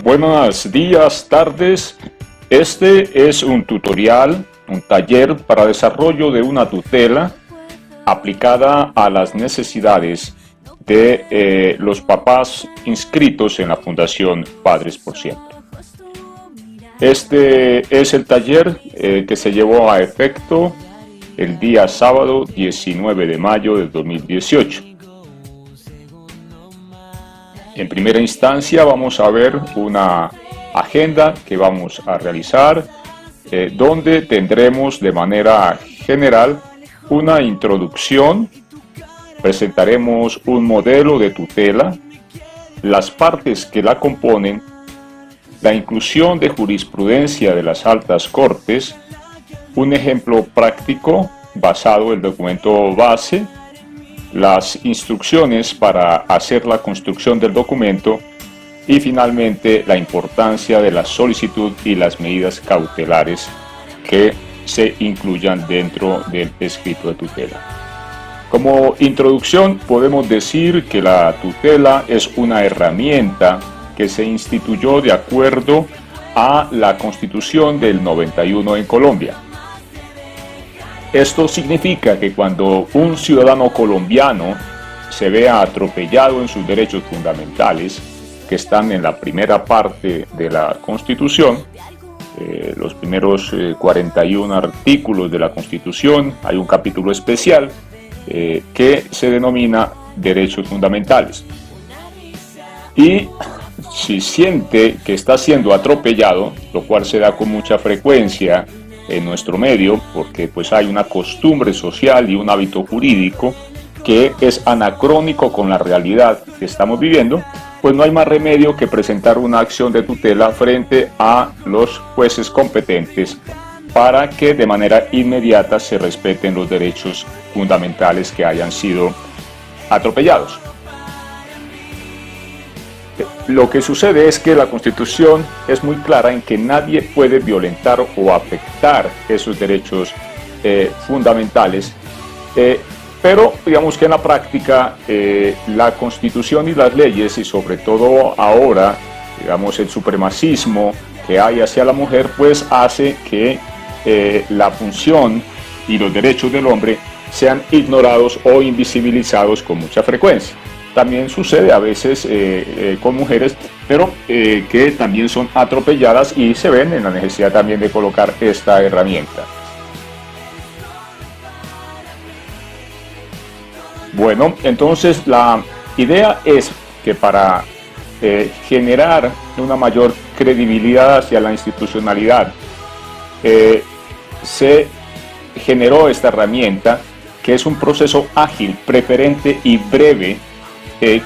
Buenos días, tardes. Este es un tutorial, un taller para desarrollo de una tutela aplicada a las necesidades de los papás inscritos en la Fundación Padres por Siempre. Este es el taller que se llevó a efecto el día sábado 19 de mayo de 2018. En primera instancia vamos a ver una agenda que vamos a realizar, donde tendremos de manera general una introducción, presentaremos un modelo de tutela, las partes que la componen, la inclusión de jurisprudencia de las altas cortes, un ejemplo práctico basado en el documento base, las instrucciones para hacer la construcción del documento y finalmente la importancia de la solicitud y las medidas cautelares que se incluyan dentro del escrito de tutela. Como introducción podemos decir que la tutela es una herramienta que se instituyó de acuerdo a la Constitución del 91 en Colombia. Esto significa que cuando un ciudadano colombiano se vea atropellado en sus derechos fundamentales, que están en la primera parte de la Constitución, los primeros 41 artículos de la Constitución, hay un capítulo especial que se denomina derechos fundamentales. Y si siente que está siendo atropellado, lo cual se da con mucha frecuencia en nuestro medio, porque pues hay una costumbre social y un hábito jurídico que es anacrónico con la realidad que estamos viviendo, pues no hay más remedio que presentar una acción de tutela frente a los jueces competentes para que de manera inmediata se respeten los derechos fundamentales que hayan sido atropellados. Lo que sucede es que la Constitución es muy clara en que nadie puede violentar o afectar esos derechos fundamentales, pero digamos que en la práctica la Constitución y las leyes, y sobre todo ahora, digamos, el supremacismo que hay hacia la mujer, pues hace que la función y los derechos del hombre sean ignorados o invisibilizados con mucha frecuencia. También sucede a veces con mujeres, pero que también son atropelladas y se ven en la necesidad también de colocar esta herramienta. Bueno, entonces la idea es que para generar una mayor credibilidad hacia la institucionalidad, se generó esta herramienta que es un proceso ágil, preferente y breve,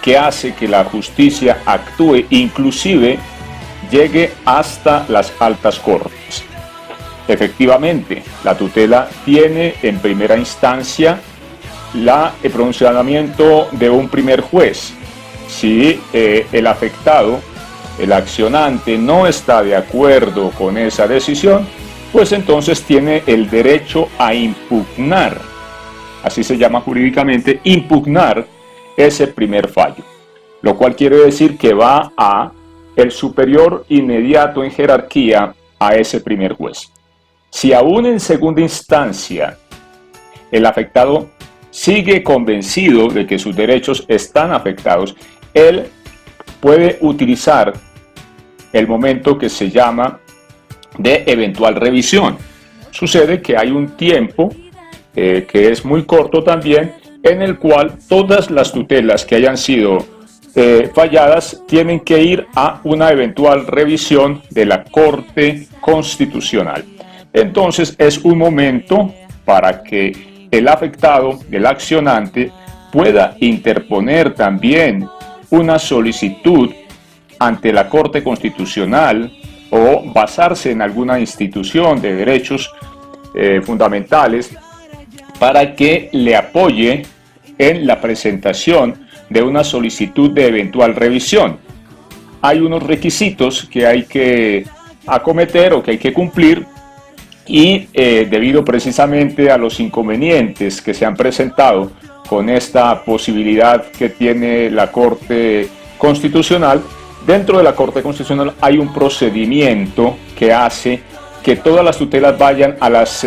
que hace que la justicia actúe, inclusive llegue hasta las altas cortes. Efectivamente, la tutela tiene en primera instancia el pronunciamiento de un primer juez. Si el afectado, el accionante, no está de acuerdo con esa decisión, pues entonces tiene el derecho a impugnar, así se llama jurídicamente, impugnar ese primer fallo, lo cual quiere decir que va a el superior inmediato en jerarquía a ese primer juez. Si aún en segunda instancia el afectado sigue convencido de que sus derechos están afectados, él puede utilizar el momento que se llama de eventual revisión. Sucede que hay un tiempo que es muy corto también, en el cual todas las tutelas que hayan sido falladas tienen que ir a una eventual revisión de la Corte Constitucional. Entonces es un momento para que el afectado, el accionante, pueda interponer también una solicitud ante la Corte Constitucional o basarse en alguna institución de derechos fundamentales para que le apoye en la presentación de una solicitud de eventual revisión. Hay unos requisitos que hay que acometer o que hay que cumplir y debido precisamente a los inconvenientes que se han presentado con esta posibilidad que tiene la Corte Constitucional, Dentro de la Corte Constitucional hay un procedimiento que hace que todas las tutelas vayan a las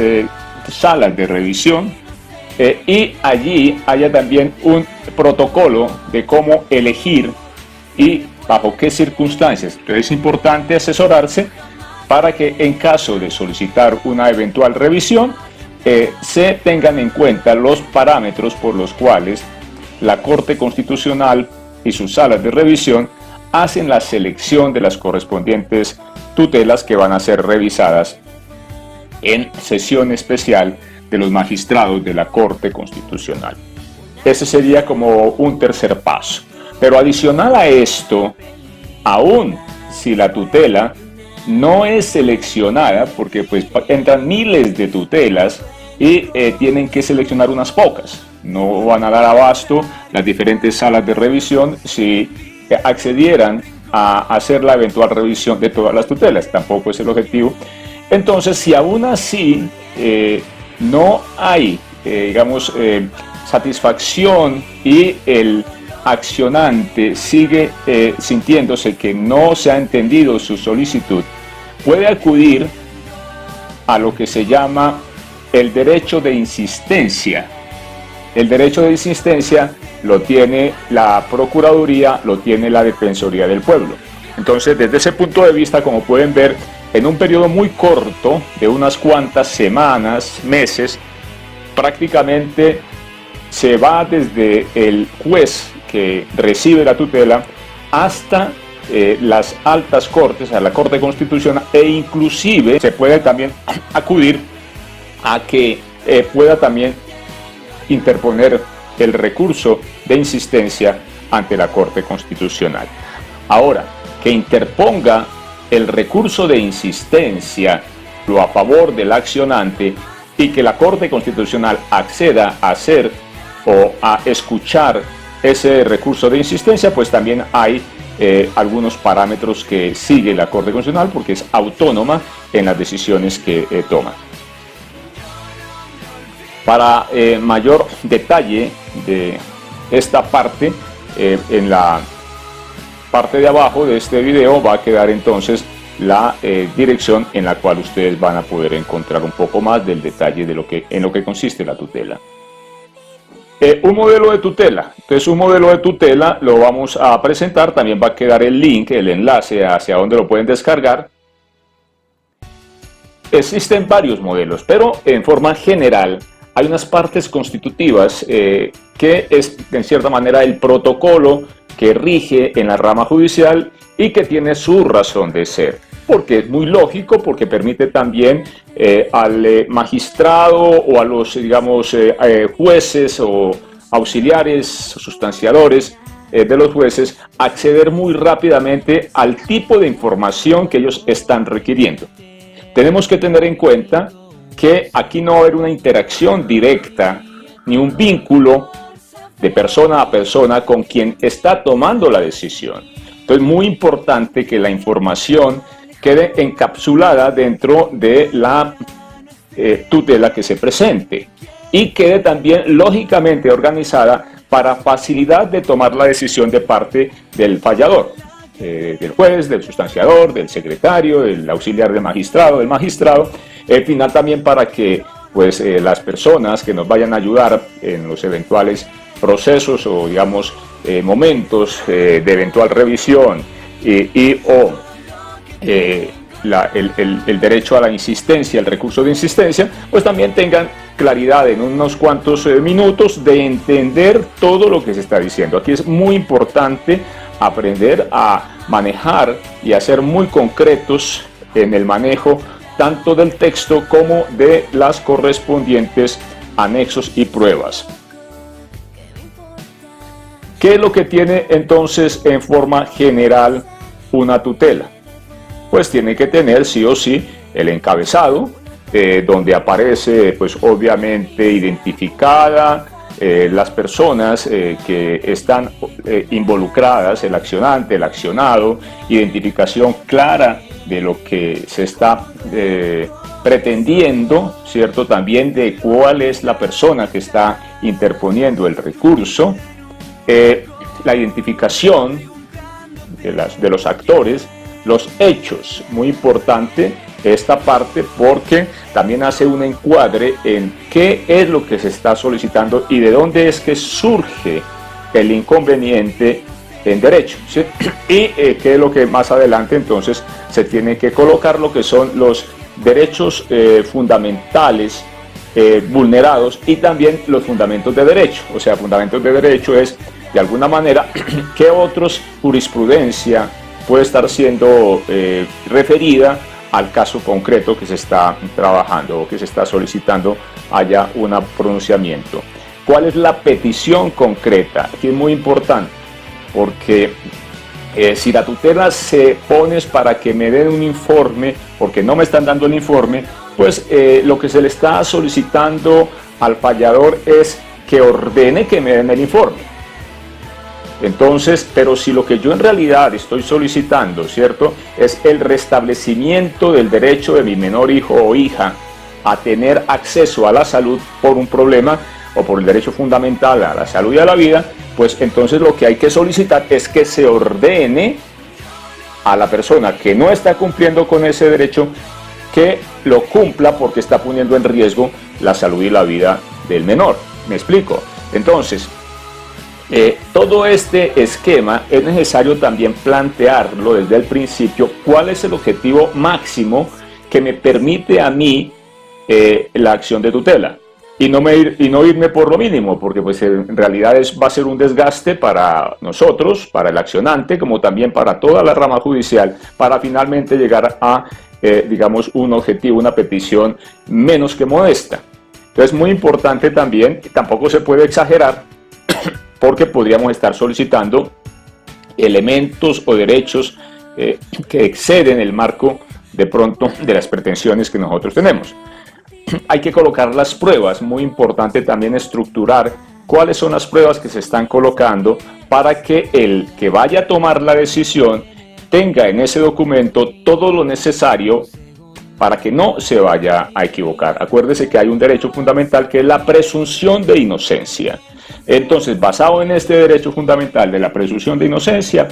salas de revisión y allí haya también un protocolo de cómo elegir y bajo qué circunstancias. Entonces es importante asesorarse para que en caso de solicitar una eventual revisión se tengan en cuenta los parámetros por los cuales la Corte Constitucional y sus salas de revisión hacen la selección de las correspondientes tutelas que van a ser revisadas en sesión especial de los magistrados de la Corte Constitucional. Ese sería como un tercer paso. Pero adicional a esto, aún si la tutela no es seleccionada, porque pues entran miles de tutelas y tienen que seleccionar unas pocas, no van a dar abasto las diferentes salas de revisión si accedieran a hacer la eventual revisión de todas las tutelas, tampoco es el objetivo. Entonces, si aún así no hay, satisfacción y el accionante sigue sintiéndose que no se ha entendido su solicitud, puede acudir a lo que se llama el derecho de insistencia. El derecho de insistencia lo tiene la Procuraduría, lo tiene la Defensoría del Pueblo. Entonces, desde ese punto de vista, como pueden ver, en un periodo muy corto, de unas cuantas semanas, meses, prácticamente se va desde el juez que recibe la tutela hasta las altas cortes, a la Corte Constitucional, e inclusive se puede también acudir a que pueda también interponer el recurso de insistencia ante la Corte Constitucional. Ahora, que interponga el recurso de insistencia lo a favor del accionante y que la Corte Constitucional acceda a hacer o a escuchar ese recurso de insistencia, pues también hay algunos parámetros que sigue la Corte Constitucional porque es autónoma en las decisiones que toma. Para mayor detalle de esta parte, en la parte de abajo de este video va a quedar entonces la dirección en la cual ustedes van a poder encontrar un poco más del detalle de en lo que consiste la tutela. Un modelo de tutela. Entonces, un modelo de tutela lo vamos a presentar. También va a quedar el link, el enlace hacia donde lo pueden descargar. Existen varios modelos, pero en forma general hay unas partes constitutivas que es en cierta manera el protocolo que rige en la rama judicial y que tiene su razón de ser, porque es muy lógico, porque permite también al magistrado o a los, jueces o auxiliares o sustanciadores de los jueces acceder muy rápidamente al tipo de información que ellos están requiriendo. Tenemos que tener en cuenta que aquí no va a haber una interacción directa ni un vínculo de persona a persona con quien está tomando la decisión. Entonces, muy importante que la información quede encapsulada dentro de la tutela que se presente y quede también lógicamente organizada para facilidad de tomar la decisión de parte del fallador, del juez, del sustanciador, del secretario, del auxiliar del magistrado, al final también para que pues, las personas que nos vayan a ayudar en los eventuales procesos o momentos de eventual revisión el derecho a la insistencia, el recurso de insistencia, pues también tengan claridad en unos cuantos minutos de entender todo lo que se está diciendo. Aquí es muy importante aprender a manejar y a ser muy concretos en el manejo tanto del texto como de las correspondientes anexos y pruebas. ¿Qué es lo que tiene entonces en forma general una tutela? Pues tiene que tener sí o sí el encabezado, donde aparece pues obviamente identificada las personas que están involucradas, el accionante, el accionado, identificación clara de lo que se está pretendiendo, ¿cierto? También de cuál es la persona que está interponiendo el recurso, la identificación de los actores, los hechos. Muy importante esta parte porque también hace un encuadre en qué es lo que se está solicitando y de dónde es que surge el inconveniente en derecho, ¿sí? Y qué es lo que más adelante entonces se tiene que colocar, lo que son los derechos fundamentales vulnerados y también los fundamentos de derecho. O sea, fundamentos de derecho es de alguna manera qué otros jurisprudencia puede estar siendo referida al caso concreto que se está trabajando o que se está solicitando haya un pronunciamiento. ¿Cuál es la petición concreta? Aquí es muy importante porque si la tutela se pone para que me den un informe, porque no me están dando el informe, pues lo que se le está solicitando al fallador es que ordene que me den el informe. Entonces, pero si lo que yo en realidad estoy solicitando, ¿cierto?, es el restablecimiento del derecho de mi menor hijo o hija a tener acceso a la salud por un problema o por el derecho fundamental a la salud y a la vida, pues entonces lo que hay que solicitar es que se ordene a la persona que no está cumpliendo con ese derecho que lo cumpla porque está poniendo en riesgo la salud y la vida del menor. ¿Me explico? Entonces, todo este esquema es necesario también plantearlo desde el principio, cuál es el objetivo máximo que me permite a mí la acción de tutela y no irme por lo mínimo, porque pues en realidad va a ser un desgaste para nosotros, para el accionante, como también para toda la rama judicial, para finalmente llegar a, digamos, un objetivo, una petición menos que modesta. Entonces, muy importante también, tampoco se puede exagerar, porque podríamos estar solicitando elementos o derechos que exceden el marco de pronto de las pretensiones que nosotros tenemos. Hay que colocar las pruebas, muy importante también estructurar cuáles son las pruebas que se están colocando para que el que vaya a tomar la decisión tenga en ese documento todo lo necesario para que no se vaya a equivocar. Acuérdese que hay un derecho fundamental que es la presunción de inocencia. Entonces, basado en este derecho fundamental de la presunción de inocencia,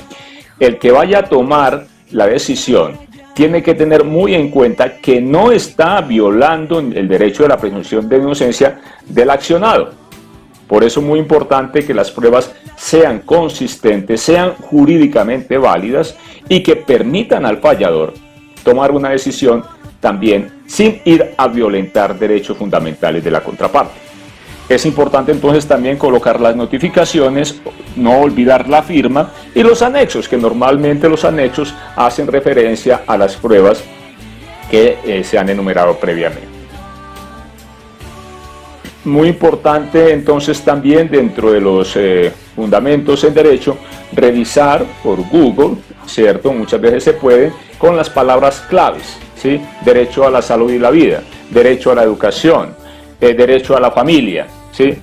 el que vaya a tomar la decisión tiene que tener muy en cuenta que no está violando el derecho de la presunción de inocencia del accionado. Por eso es muy importante que las pruebas sean consistentes, sean jurídicamente válidas y que permitan al fallador tomar una decisión también sin ir a violentar derechos fundamentales de la contraparte. Es importante entonces también colocar las notificaciones, no olvidar la firma y los anexos, que normalmente los anexos hacen referencia a las pruebas que se han enumerado previamente. Muy importante entonces también dentro de los fundamentos en derecho, revisar por Google, ¿cierto? Muchas veces se puede con las palabras claves, ¿sí? Derecho a la salud y la vida, derecho a la educación, derecho a la familia, ¿sí?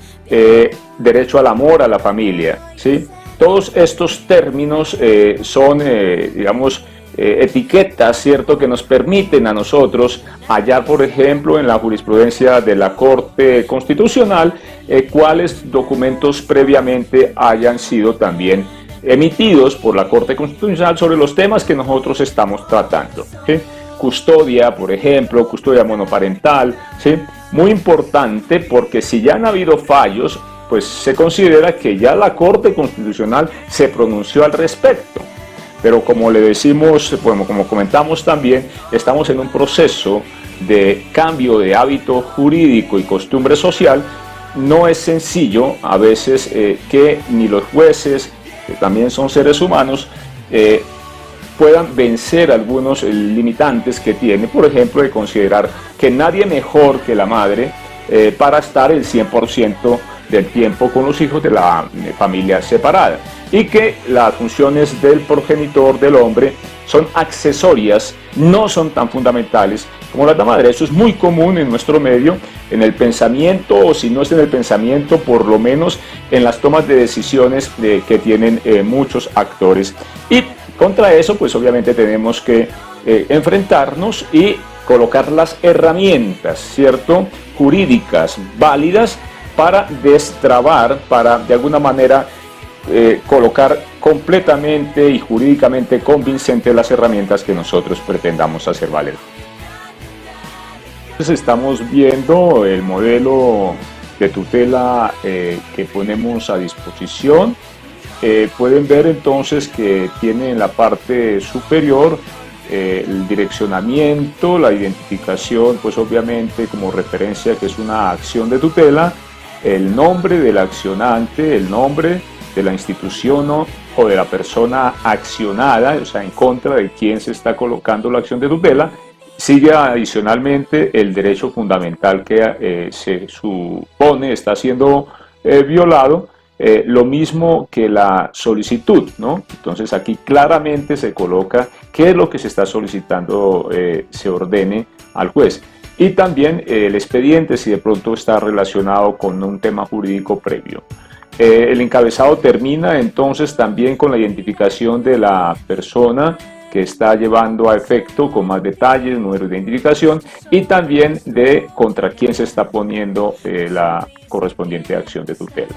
Derecho al amor a la familia, ¿sí? Todos estos términos son, digamos, etiquetas, ¿cierto?, que nos permiten a nosotros hallar, por ejemplo, en la jurisprudencia de la Corte Constitucional, cuáles documentos previamente hayan sido también emitidos por la Corte Constitucional sobre los temas que nosotros estamos tratando, ¿sí? Custodia, por ejemplo, custodia monoparental, ¿sí? Muy importante porque si ya han habido fallos, pues se considera que ya la Corte Constitucional se pronunció al respecto. Pero como le decimos, bueno, como comentamos también, estamos en un proceso de cambio de hábito jurídico y costumbre social. No es sencillo a veces que ni los jueces, que también son seres humanos, puedan vencer algunos limitantes que tiene, por ejemplo, de considerar que nadie mejor que la madre para estar el 100% del tiempo con los hijos de la familia separada, y que las funciones del progenitor, del hombre, son accesorias, no son tan fundamentales como las de la madre. Eso es muy común en nuestro medio, en el pensamiento, o si no es en el pensamiento, por lo menos en las tomas de decisiones que tienen muchos actores. Y contra eso, pues obviamente tenemos que enfrentarnos y colocar las herramientas, ¿cierto?, jurídicas válidas para destrabar, para de alguna manera colocar completamente y jurídicamente convincente las herramientas que nosotros pretendamos hacer valer. Entonces estamos viendo el modelo de tutela que ponemos a disposición. Pueden ver entonces que tiene en la parte superior el direccionamiento, la identificación, pues obviamente como referencia que es una acción de tutela, el nombre del accionante, el nombre de la institución o de la persona accionada, o sea, en contra de quien se está colocando la acción de tutela. Sigue adicionalmente el derecho fundamental que se supone está siendo violado, lo mismo que la solicitud, ¿no? Entonces aquí claramente se coloca qué es lo que se está solicitando se ordene al juez. Y también el expediente, si de pronto está relacionado con un tema jurídico previo. El encabezado termina entonces también con la identificación de la persona que está llevando a efecto con más detalles, número de identificación y también de contra quién se está poniendo la correspondiente acción de tutela.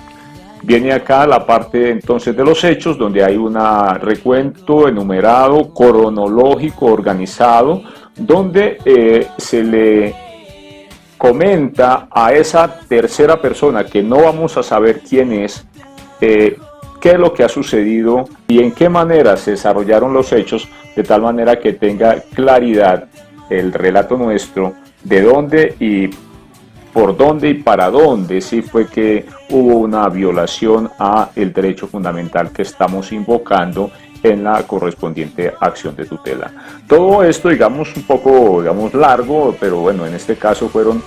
Viene acá la parte entonces de los hechos, donde hay un recuento enumerado, cronológico, organizado, donde se le comenta a esa tercera persona que no vamos a saber quién es, qué es lo que ha sucedido y en qué manera se desarrollaron los hechos, de tal manera que tenga claridad el relato nuestro de dónde y por dónde y para dónde sí fue que hubo una violación a el derecho fundamental que estamos invocando en la correspondiente acción de tutela. Todo esto, digamos, un poco, digamos, largo, pero bueno, en este caso fueron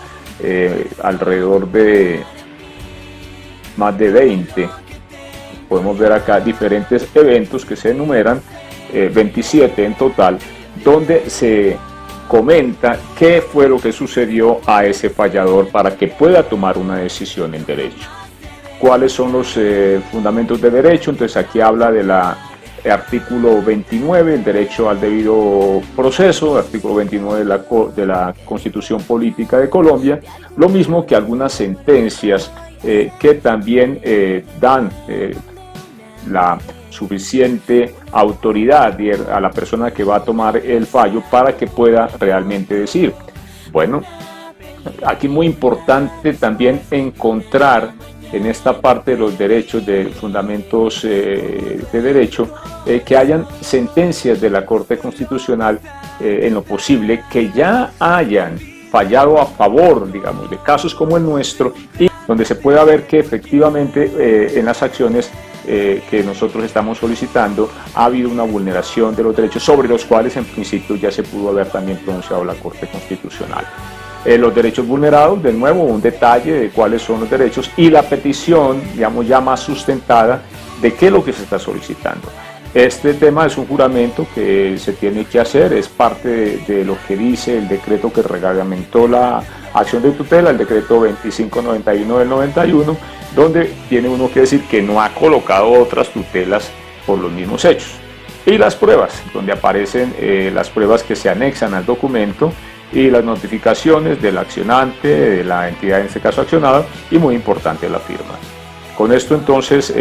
alrededor de más de 20. Podemos ver acá diferentes eventos que se enumeran, 27 en total, donde se comenta qué fue lo que sucedió a ese fallador para que pueda tomar una decisión en derecho. ¿Cuáles son los fundamentos de derecho? Entonces aquí habla de artículo 29, el derecho al debido proceso, artículo 29 de la Constitución Política de Colombia, lo mismo que algunas sentencias que también dan la suficiente autoridad a la persona que va a tomar el fallo para que pueda realmente decir. Bueno, aquí muy importante también encontrar en esta parte de los derechos, de fundamentos de derecho, que hayan sentencias de la Corte Constitucional en lo posible que ya hayan fallado a favor, digamos, de casos como el nuestro y donde se pueda ver que efectivamente en las acciones que nosotros estamos solicitando ha habido una vulneración de los derechos sobre los cuales en principio ya se pudo haber también pronunciado la Corte Constitucional. Los derechos vulnerados, de nuevo, un detalle de cuáles son los derechos y la petición, digamos, ya más sustentada de qué es lo que se está solicitando. Este tema es un juramento que se tiene que hacer, es parte de lo que dice el decreto que reglamentó la acción de tutela, el decreto 2591 del 91, donde tiene uno que decir que no ha colocado otras tutelas por los mismos hechos. Y las pruebas, donde aparecen las pruebas que se anexan al documento y las notificaciones del accionante, de la entidad en este caso accionada, y muy importante la firma. Con esto entonces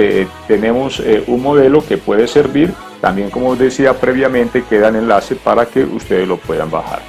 tenemos un modelo que puede servir, también como decía previamente queda el enlace para que ustedes lo puedan bajar.